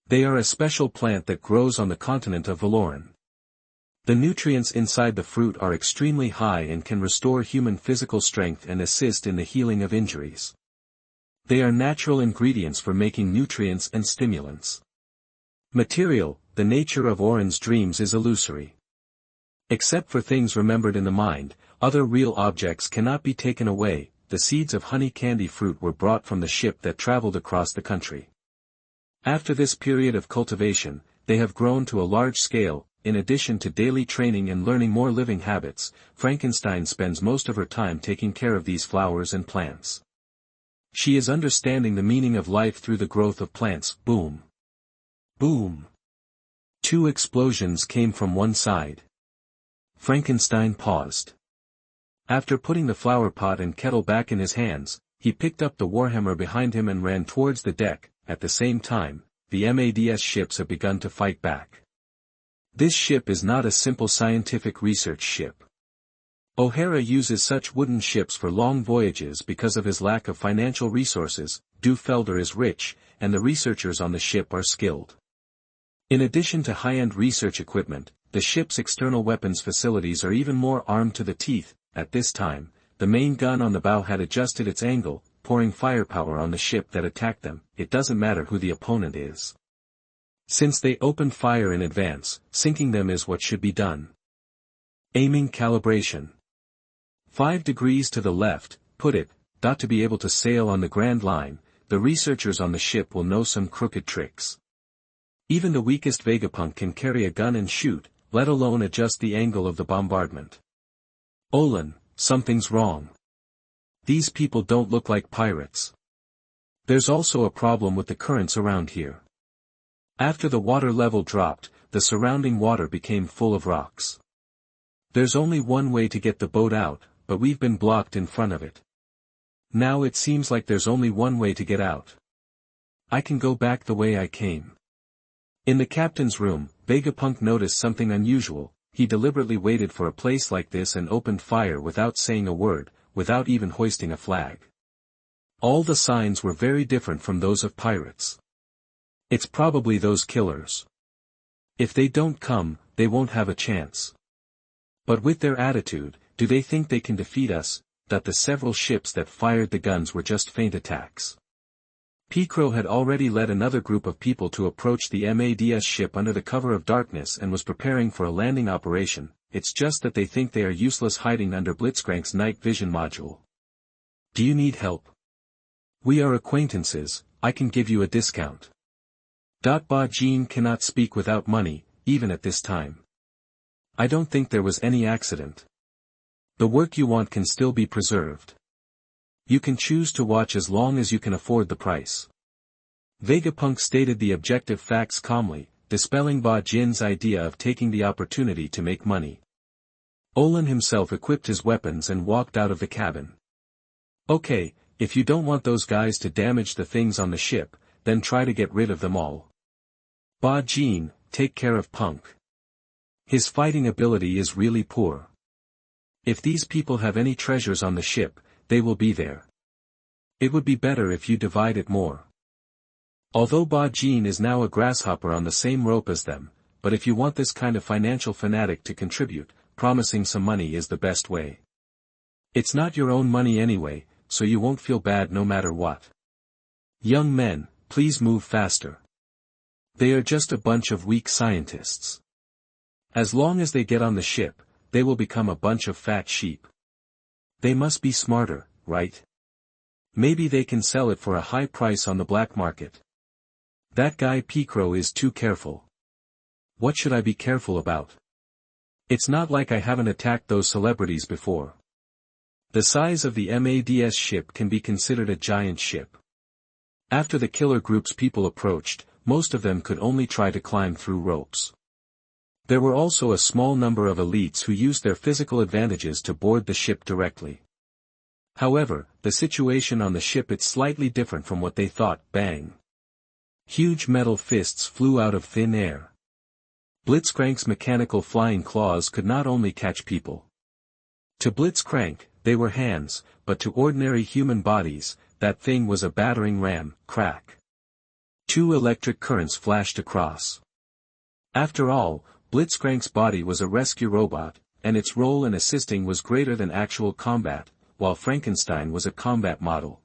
They are a special plant that grows on the continent of Valoran. The nutrients inside the fruit are extremely high and can restore human physical strength and assist in the healing of injuries. They are natural ingredients for making nutrients and stimulants. Material. The nature of Oran's dreams is illusory. Except for things remembered in the mind, other real objects cannot be taken away. The seeds of honey candy fruit were brought from the ship that traveled across the country. After this period of cultivation, they have grown to a large scale. In addition to daily training and learning more living habits, Frankenstein spends most of her time taking care of these flowers and plants. She is understanding the meaning of life through the growth of plants. Boom. Boom. 2 explosions came from one side. Frankenstein paused. After putting the flower pot and kettle back in his hands, he picked up the warhammer behind him and ran towards the deck. At the same time, the MADS ships have begun to fight back. This ship is not a simple scientific research ship. O'Hara uses such wooden ships for long voyages because of his lack of financial resources. Felder is rich, and the researchers on the ship are skilled. In addition to high-end research equipment, the ship's external weapons facilities are even more armed to the teeth. At this time, the main gun on the bow had adjusted its angle, pouring firepower on the ship that attacked them. It doesn't matter who the opponent is. Since they opened fire in advance, sinking them is what should be done. Aiming calibration. 5 degrees to the left, put it. To be able to sail on the Grand Line, the researchers on the ship will know some crooked tricks. Even the weakest Vegapunk can carry a gun and shoot, let alone adjust the angle of the bombardment. Olan, something's wrong. These people don't look like pirates. There's also a problem with the currents around here. After the water level dropped, the surrounding water became full of rocks. There's only one way to get the boat out, but we've been blocked in front of it. Now it seems like there's only one way to get out. I can go back the way I came. In the captain's room, Vegapunk noticed something unusual. He deliberately waited for a place like this and opened fire without saying a word, without even hoisting a flag. All the signs were very different from those of pirates. It's probably those killers. If they don't come, they won't have a chance. But with their attitude, do they think they can defeat us? That the several ships that fired the guns were just feint attacks. Pircro had already led another group of people to approach the MADS ship under the cover of darkness and was preparing for a landing operation. It's just that they think they are useless hiding under Blitzcrank's night vision module. Do you need help? We are acquaintances, I can give you a discount. Ba Jean cannot speak without money, even at this time. I don't think there was any accident. The work you want can still be preserved. You can choose to watch as long as you can afford the price. Vegapunk stated the objective facts calmly, dispelling Ba Jin's idea of taking the opportunity to make money. Olan himself equipped his weapons and walked out of the cabin. Okay, if you don't want those guys to damage the things on the ship, then try to get rid of them all. Ba Jin, take care of Punk. His fighting ability is really poor. If these people have any treasures on the ship, they will be there. It would be better if you divide it more. Although Ba Jin is now a grasshopper on the same rope as them, but if you want this kind of financial fanatic to contribute, promising some money is the best way. It's not your own money anyway, so you won't feel bad no matter what. Young men, please move faster. They are just a bunch of weak scientists. As long as they get on the ship, they will become a bunch of fat sheep. They must be smarter, right? Maybe they can sell it for a high price on the black market. That guy Pircro is too careful. What should I be careful about? It's not like I haven't attacked those celebrities before. The size of the MADS ship can be considered a giant ship. After the killer group's people approached, most of them could only try to climb through ropes. There were also a small number of elites who used their physical advantages to board the ship directly. However, the situation on the ship is slightly different from what they thought. Bang! Huge metal fists flew out of thin air. Blitzcrank's mechanical flying claws could not only catch people. To Blitzcrank, they were hands, but to ordinary human bodies, that thing was a battering ram. Crack! 2 electric currents flashed across. After all, Blitzcrank's body was a rescue robot, and its role in assisting was greater than actual combat, while Frankenstein was a combat model.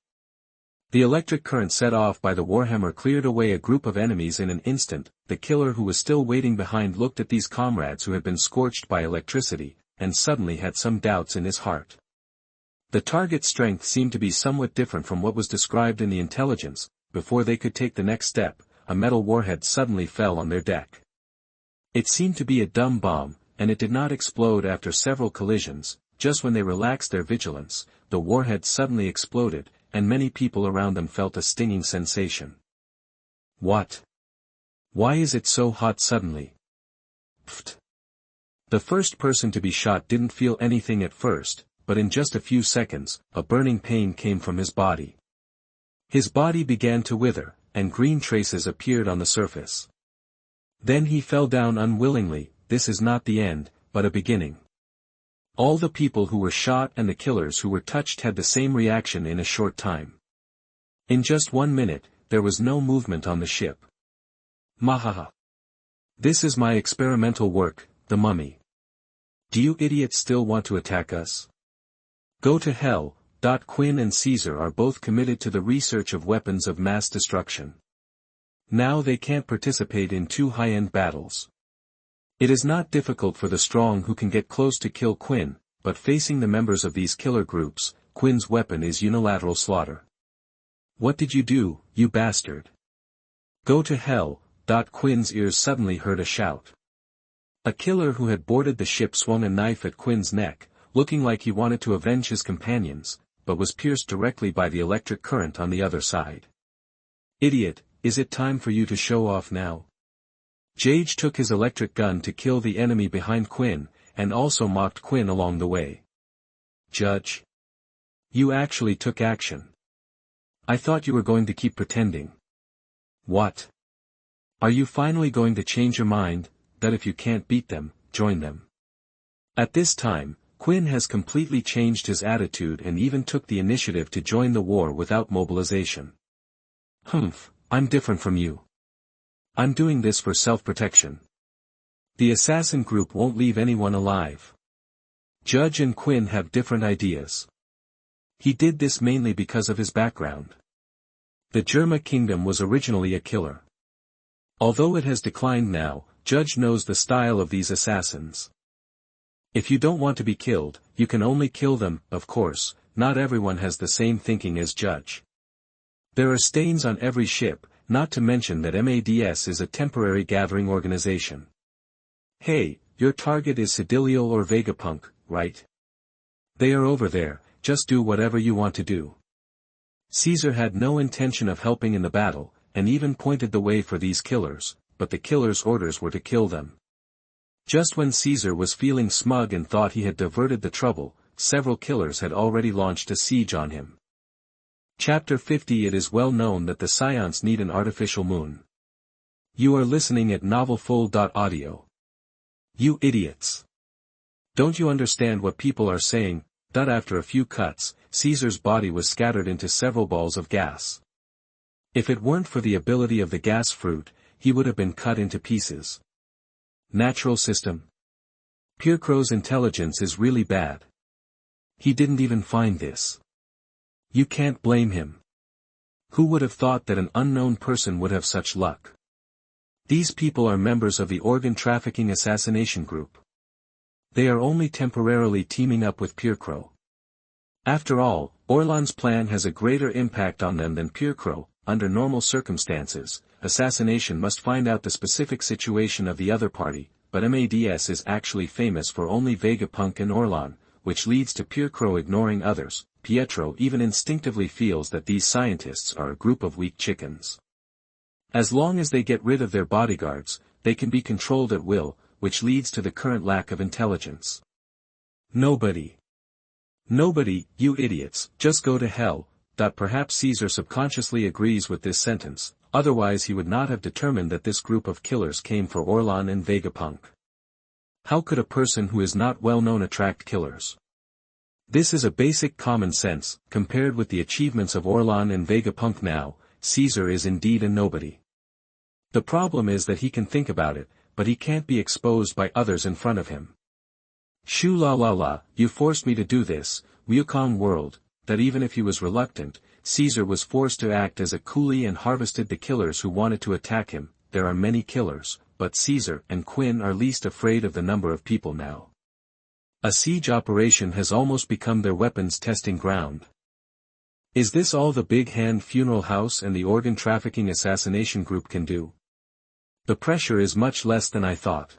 The electric current set off by the Warhammer cleared away a group of enemies in an instant. The killer who was still waiting behind looked at these comrades who had been scorched by electricity, and suddenly had some doubts in his heart. The target's strength seemed to be somewhat different from what was described in the intelligence. Before they could take the next step, a metal warhead suddenly fell on their deck. It seemed to be a dumb bomb, and it did not explode after several collisions. Just when they relaxed their vigilance, the warhead suddenly exploded, and many people around them felt a stinging sensation. What? Why is it so hot suddenly? Pfft. The first person to be shot didn't feel anything at first, but in just a few seconds, a burning pain came from his body. His body began to wither, and green traces appeared on the surface. Then he fell down unwillingly. This is not the end, but a beginning. All the people who were shot and the killers who were touched had the same reaction in a short time. In just 1 minute, there was no movement on the ship. Mahaha. This is my experimental work, the mummy. Do you idiots still want to attack us? Go to hell. Quinn and Caesar are both committed to the research of weapons of mass destruction. Now they can't participate in 2 high-end battles. It is not difficult for the strong who can get close to kill Quinn, but facing the members of these killer groups, Quinn's weapon is unilateral slaughter. What did you do, you bastard? Go to hell. Quinn's ears suddenly heard a shout. A killer who had boarded the ship swung a knife at Quinn's neck, looking like he wanted to avenge his companions, but was pierced directly by the electric current on the other side. Idiot, is it time for you to show off now? Jage took his electric gun to kill the enemy behind Quinn, and also mocked Quinn along the way. Judge. You actually took action. I thought you were going to keep pretending. What? Are you finally going to change your mind, that if you can't beat them, join them? At this time, Quinn has completely changed his attitude and even took the initiative to join the war without mobilization. Humph, I'm different from you. I'm doing this for self-protection. The assassin group won't leave anyone alive. Judge and Quinn have different ideas. He did this mainly because of his background. The Germa Kingdom was originally a killer. Although it has declined now, Judge knows the style of these assassins. If you don't want to be killed, you can only kill them. Of course, not everyone has the same thinking as Judge. There are stains on every ship, not to mention that MADS is a temporary gathering organization. Hey, your target is Sidilir or Vegapunk, right? They are over there, just do whatever you want to do. Caesar had no intention of helping in the battle, and even pointed the way for these killers, but the killers' orders were to kill them. Just when Caesar was feeling smug and thought he had diverted the trouble, several killers had already launched a siege on him. Chapter 50. It is well known that the Saiyans need an artificial moon. You are listening at NaNovelAudio. You idiots. Don't you understand what people are saying? After a few cuts, Caesar's body was scattered into several balls of gas. If it weren't for the ability of the gas fruit, he would have been cut into pieces. Natural system. Pircro's intelligence is really bad. He didn't even find this. You can't blame him. Who would have thought that an unknown person would have such luck? These people are members of the organ trafficking assassination group. They are only temporarily teaming up with Pircro. After all, Orlan's plan has a greater impact on them than Pircro. Under normal circumstances, assassination must find out the specific situation of the other party, but MADS is actually famous for only Vegapunk and Orlan, which leads to Pircro ignoring others. Pietro even instinctively feels that these scientists are a group of weak chickens. As long as they get rid of their bodyguards, they can be controlled at will, which leads to the current lack of intelligence. Nobody, you idiots, just go to hell. Perhaps Caesar subconsciously agrees with this sentence, otherwise he would not have determined that this group of killers came for Orlan and Vegapunk. How could a person who is not well known attract killers? This is a basic common sense. Compared with the achievements of Orlan and Vegapunk now, Caesar is indeed a nobody. The problem is that he can think about it, but he can't be exposed by others in front of him. Shoo la la la, you forced me to do this, Wukong world. That even if he was reluctant, Caesar was forced to act as a coolie and harvested the killers who wanted to attack him. There are many killers, but Caesar and Quinn are least afraid of the number of people now. A siege operation has almost become their weapons testing ground. Is this all the Big Hand Funeral House and the organ trafficking assassination group can do? The pressure is much less than I thought.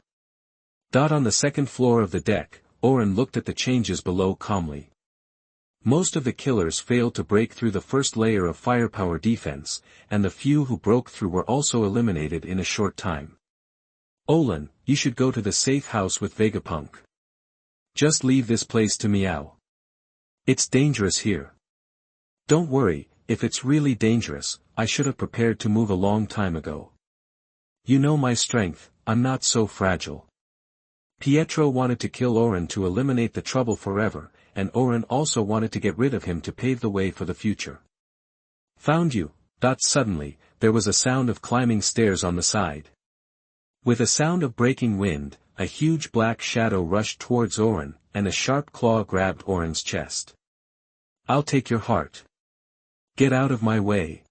On the second floor of the deck, Oran looked at the changes below calmly. Most of the killers failed to break through the first layer of firepower defense, and the few who broke through were also eliminated in a short time. Olan, you should go to the safe house with Vegapunk. Just leave this place to Meow. It's dangerous here. Don't worry, if it's really dangerous, I should have prepared to move a long time ago. You know my strength, I'm not so fragile. Pietro wanted to kill Oran to eliminate the trouble forever, and Oran also wanted to get rid of him to pave the way for the future. Found you. Suddenly, there was a sound of climbing stairs on the side. With a sound of breaking wind, a huge black shadow rushed towards Oran, and a sharp claw grabbed Oran's chest. I'll take your heart. Get out of my way.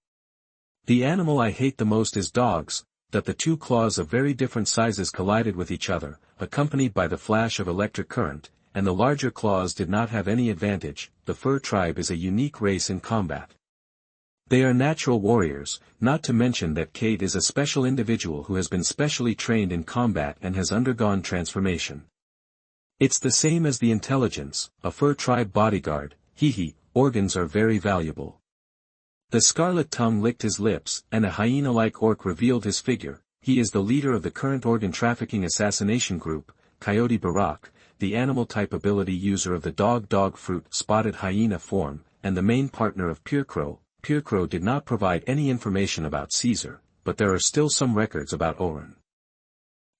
The animal I hate the most is dogs. The two claws of very different sizes collided with each other, accompanied by the flash of electric current, and the larger claws did not have any advantage. The fur tribe is a unique race in combat. They are natural warriors, not to mention that Kate is a special individual who has been specially trained in combat and has undergone transformation. It's the same as the intelligence, a fur tribe bodyguard. Organs are very valuable. The scarlet tongue licked his lips, and a hyena-like orc revealed his figure. He is the leader of the current organ trafficking assassination group, Coyote Barak, the animal-type ability user of the dog fruit spotted hyena form, and the main partner of Pircro. Pircro did not provide any information about Caesar, but there are still some records about Oran.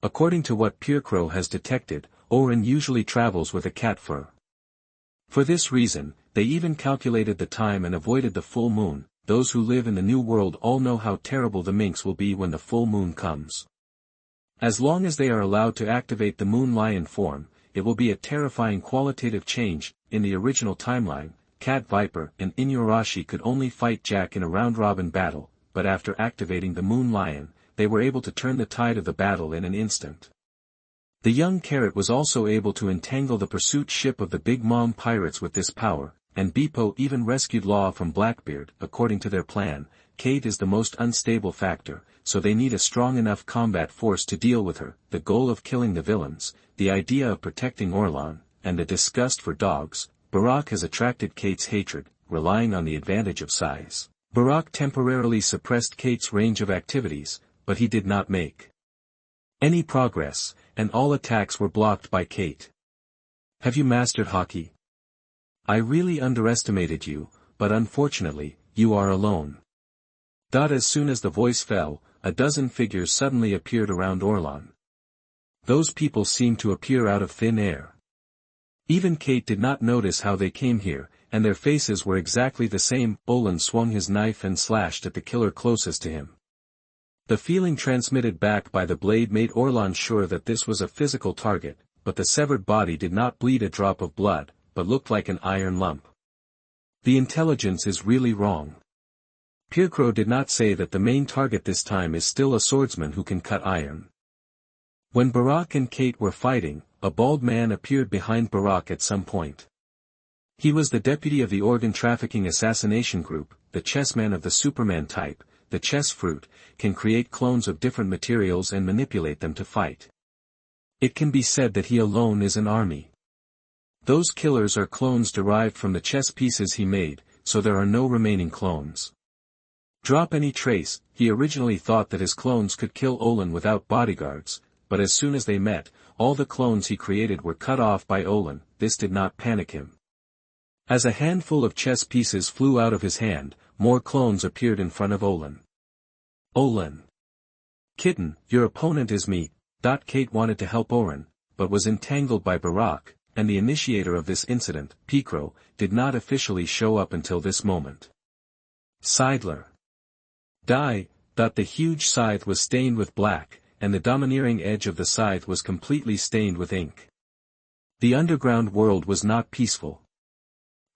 According to what Pircro has detected, Oran usually travels with a cat fur. For this reason, they even calculated the time and avoided the full moon. Those who live in the New World all know how terrible the minx will be when the full moon comes. As long as they are allowed to activate the moon lion form, it will be a terrifying qualitative change. In the original timeline, Cat Viper and Inuarashi could only fight Jack in a round-robin battle, but after activating the moon lion, they were able to turn the tide of the battle in an instant. The young Carrot was also able to entangle the pursuit ship of the Big Mom pirates with this power, and Beepo even rescued Law from Blackbeard. According to their plan, Kate is the most unstable factor, so they need a strong enough combat force to deal with her. The goal of killing the villains, the idea of protecting Orlan, and the disgust for dogs, Barak has attracted Kate's hatred, relying on the advantage of size. Barak temporarily suppressed Kate's range of activities, but he did not make any progress, and all attacks were blocked by Kate. Have you mastered hockey? I really underestimated you, but unfortunately, you are alone. As soon as the voice fell, a dozen figures suddenly appeared around Orlan. Those people seemed to appear out of thin air. Even Kate did not notice how they came here, and their faces were exactly the same. Orlan swung his knife and slashed at the killer closest to him. The feeling transmitted back by the blade made Orlan sure that this was a physical target, but the severed body did not bleed a drop of blood, but looked like an iron lump. The intelligence is really wrong. Pircro did not say that the main target this time is still a swordsman who can cut iron. When Barak and Kate were fighting, a bald man appeared behind Barak at some point. He was the deputy of the organ trafficking assassination group, the chessman of the Superman type. the chess fruit, can create clones of different materials and manipulate them to fight. It can be said that he alone is an army. Those killers are clones derived from the chess pieces he made, so there are no remaining clones. Drop any trace. He originally thought that his clones could kill Olan without bodyguards, but as soon as they met, all the clones he created were cut off by Olan. This did not panic him. As a handful of chess pieces flew out of his hand, more clones appeared in front of Olan. Olan. Kitten, your opponent is me. Kate wanted to help Oran, but was entangled by Barak, and the initiator of this incident, Pikro, did not officially show up until this moment. Sidilir. Die. The huge scythe was stained with black, and the domineering edge of the scythe was completely stained with ink. The underground world was not peaceful.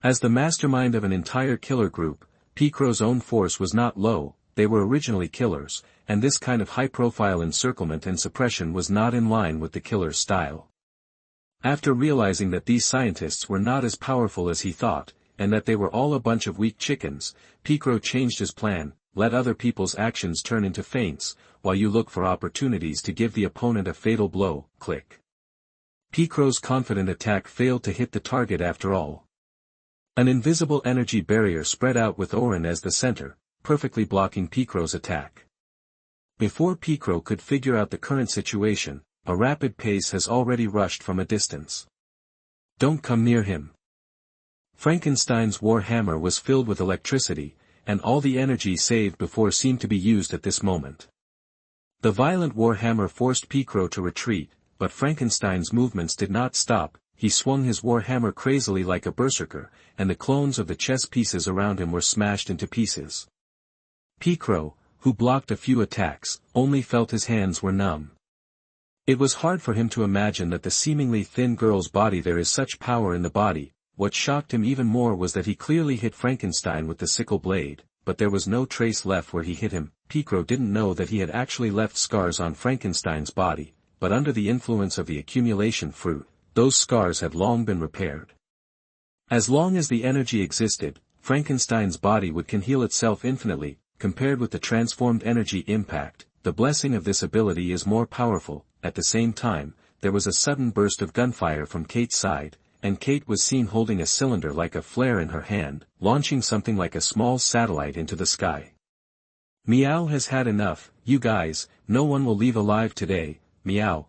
As the mastermind of an entire killer group, Pikro's own force was not low. They were originally killers, and this kind of high-profile encirclement and suppression was not in line with the killer's style. After realizing that these scientists were not as powerful as he thought, and that they were all a bunch of weak chickens, Pikro changed his plan: let other people's actions turn into feints, while you look for opportunities to give the opponent a fatal blow. Click. Pikro's confident attack failed to hit the target after all. An invisible energy barrier spread out with Oran as the center, perfectly blocking Pikro's attack. Before Pikro could figure out the current situation, a rapid pace has already rushed from a distance. Don't come near him. Frankenstein's war hammer was filled with electricity, and all the energy saved before seemed to be used at this moment. The violent war hammer forced Pikro to retreat, but Frankenstein's movements did not stop. He swung his war hammer crazily like a berserker, and the clones of the chess pieces around him were smashed into pieces. Pikro, who blocked a few attacks, only felt his hands were numb. It was hard for him to imagine that the seemingly thin girl's body there is such power in the body. What shocked him even more was that he clearly hit Frankenstein with the sickle blade, but there was no trace left where he hit him. Pikro didn't know that he had actually left scars on Frankenstein's body, but under the influence of the accumulation fruit, those scars had long been repaired. As long as the energy existed, Frankenstein's body would can heal itself infinitely. Compared with the transformed energy impact, the blessing of this ability is more powerful. At the same time, there was a sudden burst of gunfire from Kate's side, and Kate was seen holding a cylinder like a flare in her hand, launching something like a small satellite into the sky. Meow has had enough, you guys. No one will leave alive today. Meow.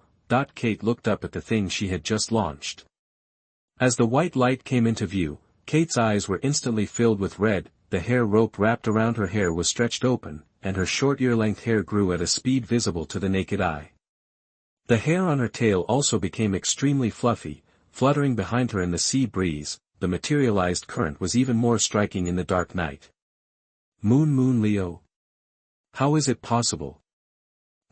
Kate looked up at the thing she had just launched. As the white light came into view, Kate's eyes were instantly filled with red. The hair rope wrapped around her hair was stretched open, and her short ear-length hair grew at a speed visible to the naked eye. The hair on her tail also became extremely fluffy, fluttering behind her in the sea breeze. The materialized current was even more striking in the dark night. Moon Leo. How is it possible?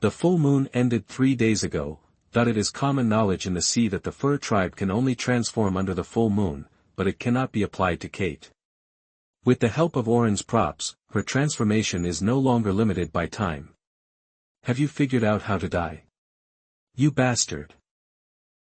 The full moon ended 3 days ago. It is common knowledge in the sea that the fur tribe can only transform under the full moon, but it cannot be applied to Kate. With the help of Oran's props, her transformation is no longer limited by time. Have you figured out how to die? You bastard.